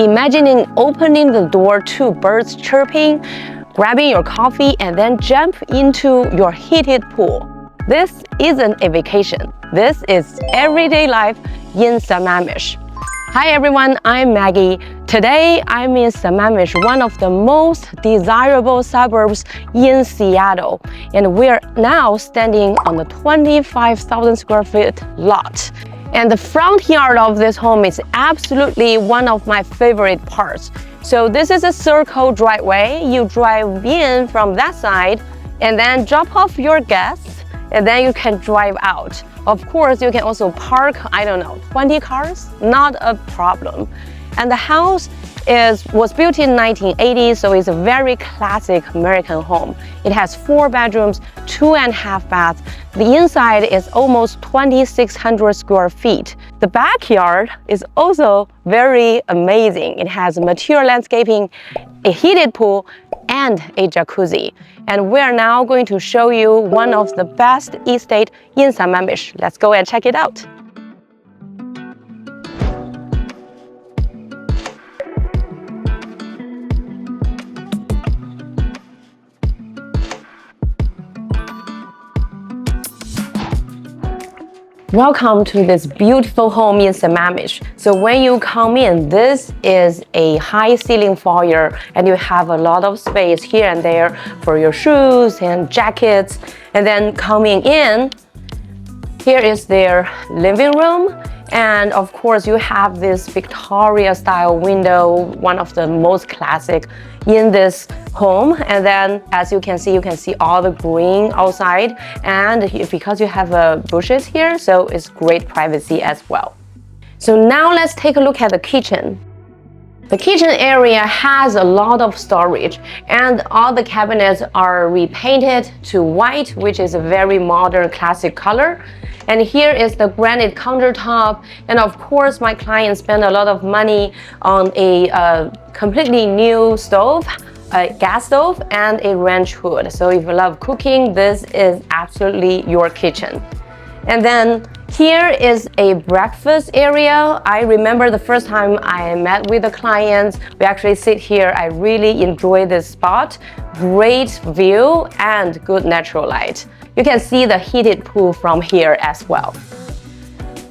imagining opening the door to birds chirping, grabbing your coffee, and then jump into your heated pool. This isn't a vacation. This is everyday life in Sammamish. Hi everyone, I'm Maggie. Today I'm in Sammamish, one of the most desirable suburbs in Seattle. And we're now standing on the 25,000 square feet lot. And the front yard of this home is absolutely one of my favorite parts. So this is a circle driveway. You drive in from that side and then drop off your guests, and then you can drive out. Of course, you can also park, 20 cars, not a problem. And the house was built in 1980, so it's a very classic American home. It has 4 bedrooms, 2.5 baths. The inside is almost 2,600 square feet. The backyard is also very amazing. It has mature landscaping, a heated pool, and a jacuzzi. And we're now going to show you one of the best estate in Sammamish. Let's go and check it out. Welcome to this beautiful home in Sammamish. So when you come in, this is a high ceiling foyer, and you have a lot of space here and there for your shoes and jackets. And then coming in, here is their living room. And of course, you have this Victoria style window, one of the most classic in this home. And then as you can see all the green outside. And because you have bushes here, so it's great privacy as well. So now let's take a look at the kitchen. The kitchen area has a lot of storage, and all the cabinets are repainted to white, which is a very modern classic color. And here is the granite countertop. And of course, my client spent a lot of money on a completely new stove, a gas stove, and a ranch hood. So if you love cooking, this is absolutely your kitchen. And then here is a breakfast area. I remember the first time I met with the clients, we actually sit here. I really enjoy this spot. Great view and good natural light. You can see the heated pool from here as well.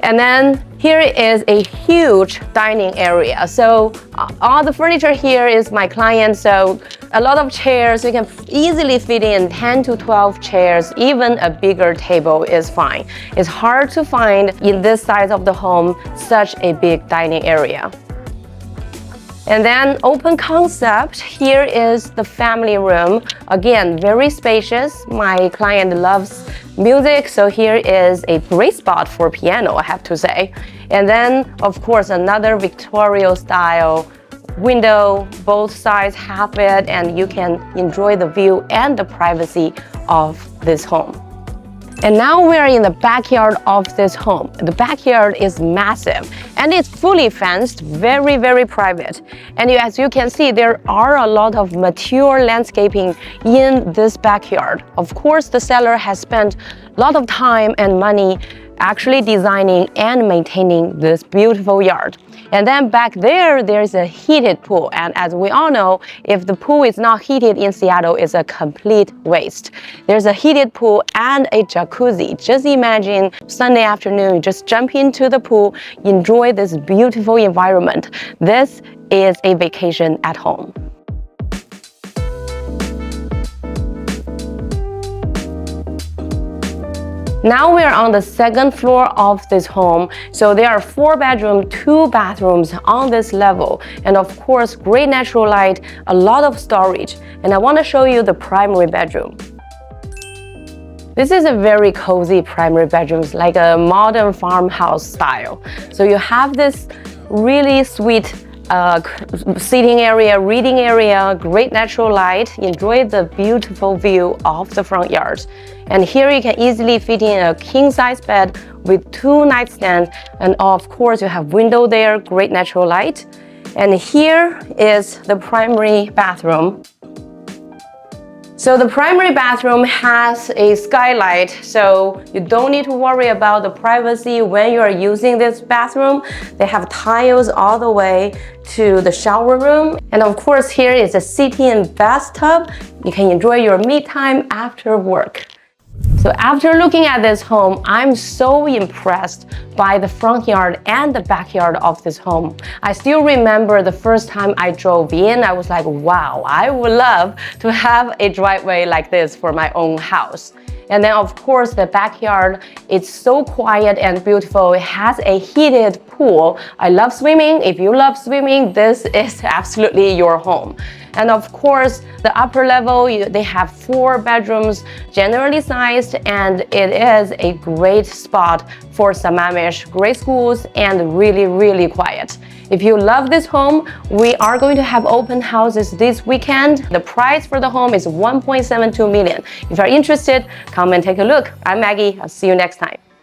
And then here is a huge dining area. So all the furniture here is my client, so a lot of chairs. You can easily fit in 10 to 12 chairs. Even a bigger table is fine. It's hard to find in this size of the home such a big dining area. And then open concept, here is the family room. Again, very spacious. My client loves music, so here is a great spot for piano, I have to say. And then, of course, another Victorian style window. Both sides have it, and you can enjoy the view and the privacy of this home. And now we are in the backyard of this home. The backyard is massive and it's fully fenced, very, very private. And as you can see, there are a lot of mature landscaping in this backyard. Of course, the seller has spent a lot of time and money actually designing and maintaining this beautiful yard. And then back there, there's a heated pool. And as we all know, if the pool is not heated in Seattle, it's a complete waste. There's a heated pool and a jacuzzi. Just imagine Sunday afternoon, you just jump into the pool, enjoy this beautiful environment. This is a vacation at home. Now we're on the second floor of this home. So there are 4 bedrooms, 2 bathrooms on this level. And of course, great natural light, a lot of storage. And I want to show you the primary bedroom. This is a very cozy primary bedroom, like a modern farmhouse style. So you have this really sweet sitting area, reading area, great natural light. Enjoy the beautiful view of the front yard. And here you can easily fit in a king-size bed with 2 nightstands. And of course, you have window there, great natural light. And here is the primary bathroom. So the primary bathroom has a skylight, so you don't need to worry about the privacy when you are using this bathroom. They have tiles all the way to the shower room. And of course, here is a sit-in bathtub. You can enjoy your me time after work. So after looking at this home, I'm so impressed by the front yard and the backyard of this home. I still remember the first time I drove in, I was like, wow, I would love to have a driveway like this for my own house. And then of course the backyard, it's so quiet and beautiful. It has a heated pool. I love swimming. If you love swimming, this is absolutely your home. And of course, the upper level, they have 4 bedrooms, generally sized, and it is a great spot for Sammamish, great schools, and really, really quiet. If you love this home, we are going to have open houses this weekend. The price for the home is $1.72 million. If you're interested, come and take a look. I'm Maggie. I'll see you next time.